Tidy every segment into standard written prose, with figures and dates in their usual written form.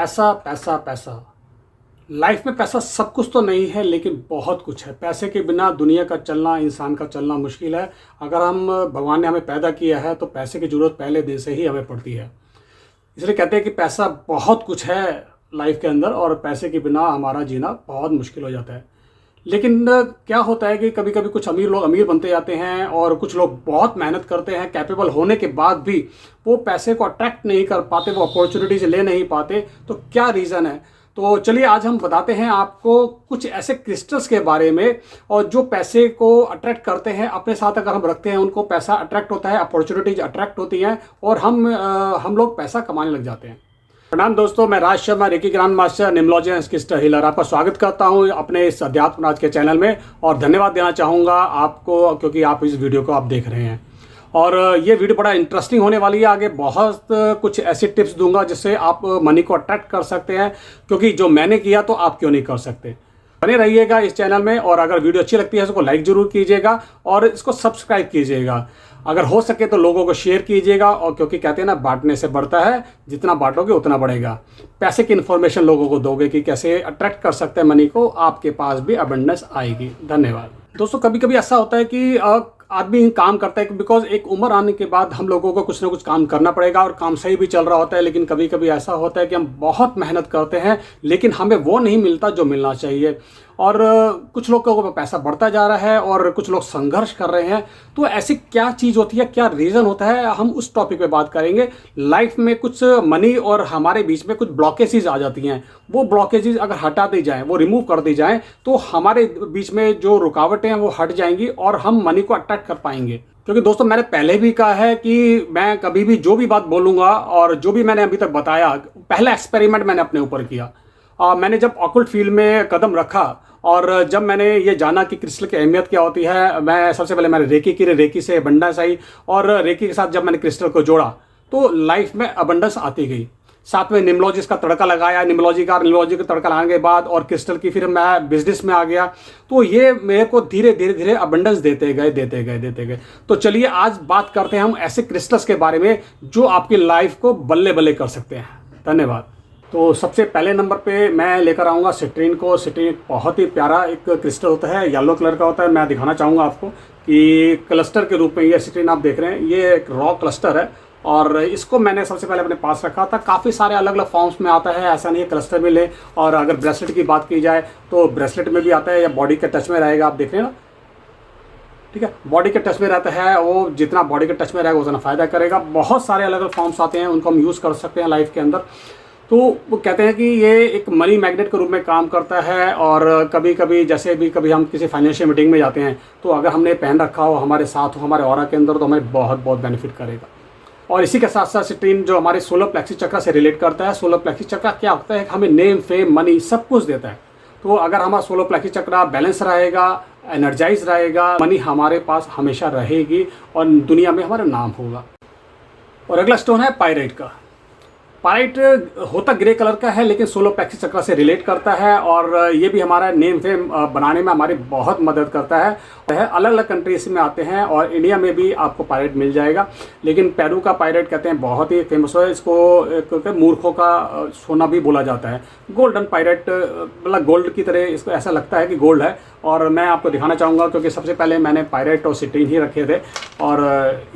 पैसा पैसा पैसा। लाइफ में पैसा सब कुछ तो नहीं है, लेकिन बहुत कुछ है। पैसे के बिना दुनिया का चलना, इंसान का चलना मुश्किल है। अगर हम भगवान ने हमें पैदा किया है तो पैसे की ज़रूरत पहले दिन से ही हमें पड़ती है। इसलिए कहते हैं कि पैसा बहुत कुछ है लाइफ के अंदर, और पैसे के बिना हमारा जीना बहुत मुश्किल हो जाता है। लेकिन क्या होता है कि कभी कभी कुछ अमीर लोग अमीर बनते जाते हैं, और कुछ लोग बहुत मेहनत करते हैं, कैपेबल होने के बाद भी वो पैसे को अट्रैक्ट नहीं कर पाते, वो अपॉर्चुनिटीज ले नहीं पाते। तो क्या रीज़न है? तो चलिए आज हम बताते हैं आपको कुछ ऐसे क्रिस्टल्स के बारे में, और जो पैसे को अट्रैक्ट करते हैं। अपने साथ अगर हम रखते हैं उनको पैसा अट्रैक्ट होता है, अपॉर्चुनिटीज अट्रैक्ट होती हैं, और हम लोग पैसा कमाने लग जाते हैं। प्रणाम दोस्तों, मैं Raj Sharma, reiki grand master, numerology and crystal healer, आपका स्वागत करता हूं अपने इस अध्यात्म राज के चैनल में। और धन्यवाद देना चाहूँगा आपको, क्योंकि आप इस वीडियो को आप देख रहे हैं। और ये वीडियो बड़ा इंटरेस्टिंग होने वाली है। आगे बहुत कुछ ऐसे टिप्स दूंगा जिससे आप मनी को अट्रैक्ट कर सकते हैं, क्योंकि जो मैंने किया तो आप क्यों नहीं कर सकते। बने रहिएगा इस चैनल में, और अगर वीडियो अच्छी लगती है तो लाइक ज़रूर कीजिएगा और इसको सब्सक्राइब कीजिएगा। अगर हो सके तो लोगों को शेयर कीजिएगा, और क्योंकि कहते हैं ना, बांटने से बढ़ता है, जितना बांटोगे उतना बढ़ेगा। पैसे की इन्फॉर्मेशन लोगों को दोगे कि कैसे अट्रैक्ट कर सकते हैं मनी को, आपके पास भी अबंडेंस आएगी। धन्यवाद दोस्तों। कभी कभी ऐसा होता है कि आदमी काम करता है, बिकॉज एक उम्र आने के बाद हम लोगों को कुछ ना कुछ काम करना पड़ेगा, और काम सही भी चल रहा होता है। लेकिन कभी कभी ऐसा होता है कि हम बहुत मेहनत करते हैं, लेकिन हमें वो नहीं मिलता जो मिलना चाहिए। और कुछ लोगों को पैसा बढ़ता जा रहा है, और कुछ लोग संघर्ष कर रहे हैं। तो ऐसी क्या चीज़ होती है, क्या रीज़न होता है, हम उस टॉपिक पे बात करेंगे। लाइफ में कुछ मनी और हमारे बीच में कुछ ब्लॉकेजेस आ जाती हैं। वो ब्लॉकेजेस अगर हटा दी जाएँ, वो रिमूव कर दी जाएँ, तो हमारे बीच में जो रुकावटें हैं वो हट जाएंगी, और हम मनी को अट्रैक्ट कर पाएंगे। क्योंकि दोस्तों, मैंने पहले भी कहा है कि मैं कभी भी जो भी बात बोलूँगा, और जो भी मैंने अभी तक बताया, पहला एक्सपेरिमेंट मैंने अपने ऊपर किया। मैंने जब ऑकल्ट फील्ड में कदम रखा, और जब मैंने ये जाना कि क्रिस्टल की अहमियत क्या होती है, मैं सबसे पहले मैंने रेकी की, रेकी से अबंडेंस आई, और रेकी के साथ जब मैंने क्रिस्टल को जोड़ा तो लाइफ में अबंडेंस आती गई। साथ में न्यूमरोलॉजी का तड़का लगाया, न्यूमरोलॉजी का तड़का लगाने के बाद, और क्रिस्टल की फिर मैं बिजनेस में आ गया। तो ये मेरे को धीरे धीरे धीरे अबंडेंस देते गए। तो चलिए आज बात करते हैं हम ऐसे क्रिस्टल्स के बारे में जो आपकी लाइफ को बल्ले बल्ले कर सकते हैं। धन्यवाद। तो सबसे पहले नंबर पे मैं लेकर आऊँगा सिट्रीन को। सिट्रीन बहुत ही प्यारा एक क्रिस्टल होता है, येलो कलर का होता है। मैं दिखाना चाहूँगा आपको कि क्लस्टर के रूप में ये सिट्रीन आप देख रहे हैं, ये एक रॉ क्लस्टर है। और इसको मैंने सबसे पहले अपने पास रखा था। काफ़ी सारे अलग अलग फॉर्म्स में आता है, ऐसा नहीं है क्लस्टर में ले। और अगर ब्रेसलेट की बात की जाए तो ब्रेसलेट में भी आता है, या बॉडी के टच में रहेगा, आप देख रहे हैं ना, ठीक है। बॉडी के टच में रहता है, वो जितना बॉडी के टच में रहेगा उतना फ़ायदा करेगा। बहुत सारे अलग अलग फॉर्म्स आते हैं, उनको हम यूज़ कर सकते हैं लाइफ के अंदर। तो वो कहते हैं कि ये एक मनी मैग्नेट के रूप में काम करता है। और कभी कभी जैसे भी कभी हम किसी फाइनेंशियल मीटिंग में जाते हैं, तो अगर हमने पहन रखा हो, हमारे साथ हो, हमारे ऑरा के अंदर, तो हमें बहुत बहुत बेनिफिट करेगा। और इसी के साथ साथ सिट्रीन जो हमारे सोलर प्लेक्सी चक्र से रिलेट करता है। सोलर प्लेक्सी चक्र क्या होता है, हमें नेम, फेम, मनी सब कुछ देता है। तो अगर हमारा सोलर प्लेक्सी चक्र बैलेंस रहेगा, एनर्जाइज रहेगा, मनी हमारे पास हमेशा रहेगी, और दुनिया में हमारा नाम होगा। और अगला स्टोन है पायराइट का। पाइट होता ग्रे कलर का है, लेकिन सोलर प्लेक्सी चक्र से रिलेट करता है, और ये भी हमारा नेम फेम बनाने में हमारी बहुत मदद करता है। अलग अलग कंट्रीज में आते हैं, और इंडिया में भी आपको पायरेट मिल जाएगा। लेकिन पेरू का पायरेट कहते हैं बहुत ही फेमस है। इसको मूर्खों का सोना भी बोला जाता है। गोल्डन पायरेट, मतलब गोल्ड की तरह इसको ऐसा लगता है कि गोल्ड है। और मैं आपको दिखाना चाहूँगा, क्योंकि सबसे पहले मैंने पायरेट और सिट्रीन ही रखे थे। और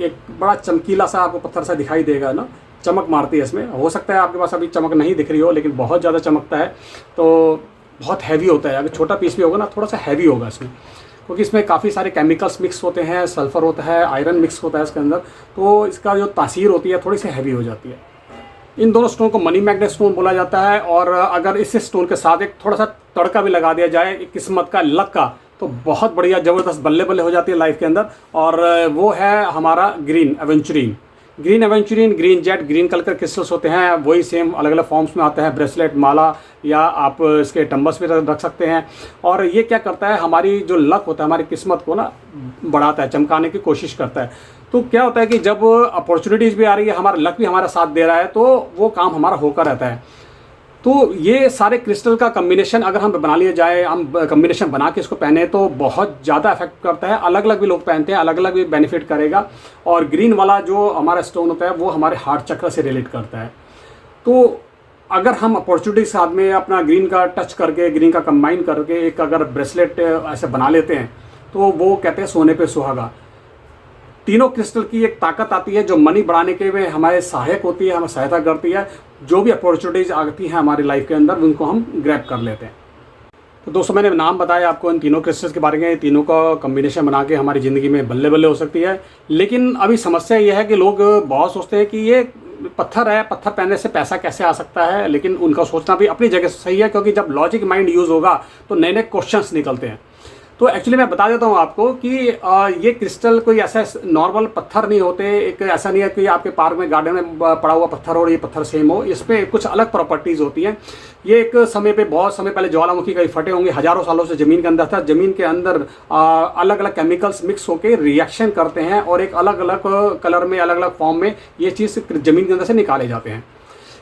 एक बड़ा चमकीला सा आपको पत्थर सा दिखाई देगा ना, चमक मारती है इसमें। हो सकता है आपके पास अभी चमक नहीं दिख रही हो, लेकिन बहुत ज़्यादा चमकता है। तो बहुत हैवी होता है, अगर छोटा पीस भी होगा ना, थोड़ा सा हैवी होगा इसमें, क्योंकि इसमें काफ़ी सारे केमिकल्स मिक्स होते हैं, सल्फ़र होता है, आयरन मिक्स होता है इसके अंदर। तो इसका जो तासीर होती है थोड़ी सी हैवी हो जाती है। इन दोनों स्टोन को मनी मैग्नेट स्टोन बोला जाता है। और अगर इस स्टोन के साथ एक थोड़ा सा तड़का भी लगा दिया जाए, एक किस्मत का, लक का, तो बहुत बढ़िया ज़बरदस्त बल्ले बल्ले हो जाती है लाइफ के अंदर। और वो है हमारा green aventurine. Green jade, green colour के क्रिस्टल्स होते हैं। वही सेम अलग अलग फॉर्म्स में आता है, ब्रेसलेट, माला, या आप इसके टम्बस भी रख सकते हैं। और ये क्या करता है, हमारी जो लक होता है, हमारी किस्मत को ना बढ़ाता है, चमकाने की कोशिश करता है। तो क्या होता है कि जब अपॉर्चुनिटीज़ भी आ रही है, हमारा लक भी हमारा साथ दे रहा है, तो वो काम हमारा होकर रहता है। तो ये सारे क्रिस्टल का कम्बिनेशन अगर हम बना लिए जाए, हम कम्बिनेशन बना के इसको पहने, तो बहुत ज़्यादा इफेक्ट करता है। अलग अलग भी लोग पहनते हैं, अलग अलग भी बेनिफिट करेगा। और ग्रीन वाला जो हमारा स्टोन होता है, वो हमारे हार्ट चक्र से रिलेट करता है। तो अगर हम अपॉर्चुनिटी के साथ में अपना ग्रीन का टच करके, ग्रीन का कंबाइन करके एक अगर ब्रेसलेट ऐसे बना लेते हैं तो वो कहते हैं सोने पे सुहागा। तीनों क्रिस्टल की एक ताकत आती है जो मनी बढ़ाने के में हमारे सहायक होती है, हमें सहायता करती है। जो भी अपॉर्चुनिटीज आती हैं हमारी लाइफ के अंदर उनको हम ग्रैब कर लेते हैं। तो दोस्तों मैंने नाम बताया आपको इन तीनों क्रिस्टल्स के बारे में, तीनों का कॉम्बिनेशन बना के हमारी ज़िंदगी में बल्ले बल्ले हो सकती है। लेकिन अभी समस्या यह है कि लोग बहुत सोचते हैं कि ये पत्थर है, पत्थर पहनने से पैसा कैसे आ सकता है। लेकिन उनका सोचना भी अपनी जगह सही है, क्योंकि जब लॉजिक माइंड यूज़ होगा तो नए नए क्वेश्चंस निकलते हैं। तो एक्चुअली मैं बता देता हूँ आपको कि ये क्रिस्टल कोई ऐसा नॉर्मल पत्थर नहीं होते। एक ऐसा नहीं है कि आपके पार्क में गार्डन में पड़ा हुआ पत्थर हो और ये पत्थर सेम हो। इस पर कुछ अलग प्रॉपर्टीज़ होती हैं। ये एक समय पे, बहुत समय पहले ज्वालामुखी कहीं फटे होंगे, हज़ारों सालों से ज़मीन के अंदर था। ज़मीन के अंदर अलग अलग केमिकल्स मिक्स होकर रिएक्शन करते हैं और एक अलग अलग कलर में, अलग अलग फॉर्म में ये चीज़ ज़मीन के अंदर से निकाले जाते हैं।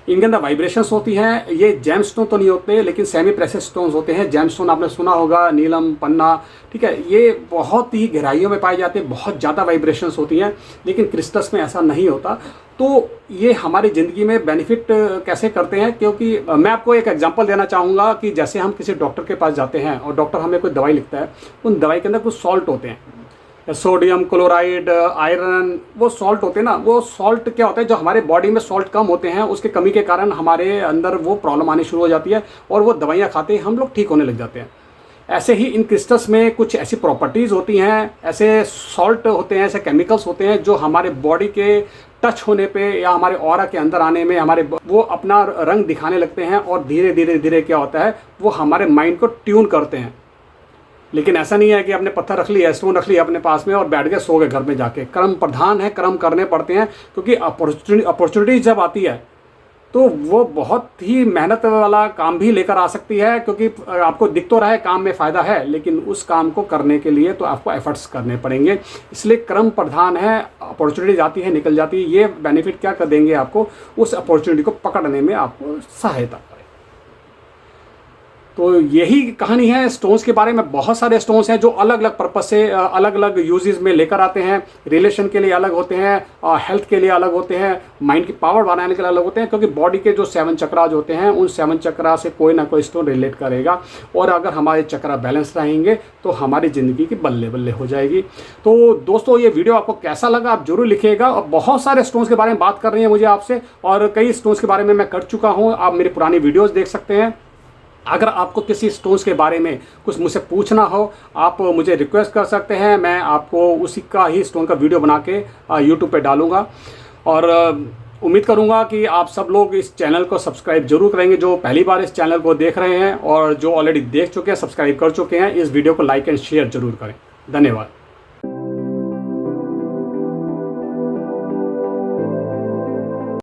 इनके अंदर वाइब्रेशंस होती हैं। ये जेम स्टोन तो नहीं होते, लेकिन सेमी प्रेशियस स्टोन्स होते हैं। जेम स्टोन आपने सुना होगा, नीलम, पन्ना, ठीक है, ये बहुत ही गहराइयों में पाए जाते हैं, बहुत ज़्यादा वाइब्रेशंस होती हैं। लेकिन क्रिस्टल्स में ऐसा नहीं होता। तो ये हमारी ज़िंदगी में बेनिफिट कैसे करते हैं, क्योंकि मैं आपको एक एग्जांपल देना चाहूँगा कि जैसे हम किसी डॉक्टर के पास जाते हैं और डॉक्टर हमें कोई दवाई लिखता है, उन दवाई के अंदर कुछ सॉल्ट होते हैं, सोडियम क्लोराइड, आयरन, वो सॉल्ट होते हैं ना। वो सॉल्ट क्या होता है, जो हमारे बॉडी में सॉल्ट कम होते हैं उसके कमी के कारण हमारे अंदर वो प्रॉब्लम आनी शुरू हो जाती है और वो दवाइयाँ खाते ही हम लोग ठीक होने लग जाते हैं। ऐसे ही इन क्रिस्टल्स में कुछ ऐसी प्रॉपर्टीज़ होती हैं, ऐसे सॉल्ट होते हैं, ऐसे केमिकल्स होते हैं जो हमारे बॉडी के टच होने पे या हमारे ऑरा के अंदर आने में हमारे वो अपना रंग दिखाने लगते हैं और धीरे धीरे धीरे क्या होता है, वो हमारे माइंड को ट्यून करते हैं। लेकिन ऐसा नहीं है कि आपने पत्थर रख लिया, स्टोन रख लिया अपने पास में और बैठ गए, सो गए घर में जाके। कर्म प्रधान है, कर्म करने पड़ते हैं, क्योंकि अपॉर्चुनिटी जब आती है तो वो बहुत ही मेहनत वाला काम भी लेकर आ सकती है। क्योंकि आपको दिख तो रहा है काम में फ़ायदा है, लेकिन उस काम को करने के लिए तो आपको एफर्ट्स करने पड़ेंगे। इसलिए कर्म प्रधान है। अपॉर्चुनिटी आती है, निकल जाती है। ये बेनिफिट क्या कर देंगे आपको, उस अपॉर्चुनिटी को पकड़ने में आपको सहायता। तो यही कहानी है स्टोन्स के बारे में। बहुत सारे स्टोन्स हैं जो अलग अलग पर्पस से, अलग अलग यूजेस में लेकर आते हैं। रिलेशन के लिए अलग होते हैं, हेल्थ के लिए अलग होते हैं, माइंड की पावर बढ़ाने के लिए अलग होते हैं। क्योंकि बॉडी के जो 7 चक्रास होते हैं, उन 7 चक्रा से कोई ना कोई स्टोन रिलेट करेगा। और अगर हमारे चक्रा बैलेंस रहेंगे तो हमारी ज़िंदगी की बल्ले बल्ले हो जाएगी। तो दोस्तों ये वीडियो आपको कैसा लगा आप जरूर लिखिएगा। और बहुत सारे स्टोन्स के बारे में बात कर रही है मुझे आपसे, और कई स्टोन्स के बारे में मैं कर चुका हूँ। आप मेरी पुरानी वीडियोज़ देख सकते हैं। अगर आपको किसी स्टोन्स के बारे में कुछ मुझसे पूछना हो, आप मुझे रिक्वेस्ट कर सकते हैं। मैं आपको उसी का ही स्टोन का वीडियो बना के यूट्यूब पे डालूंगा। और उम्मीद करूंगा कि आप सब लोग इस चैनल को सब्सक्राइब जरूर करेंगे, जो पहली बार इस चैनल को देख रहे हैं, और जो ऑलरेडी देख चुके हैं, सब्सक्राइब कर चुके हैं, इस वीडियो को लाइक एंड शेयर जरूर करें। धन्यवाद।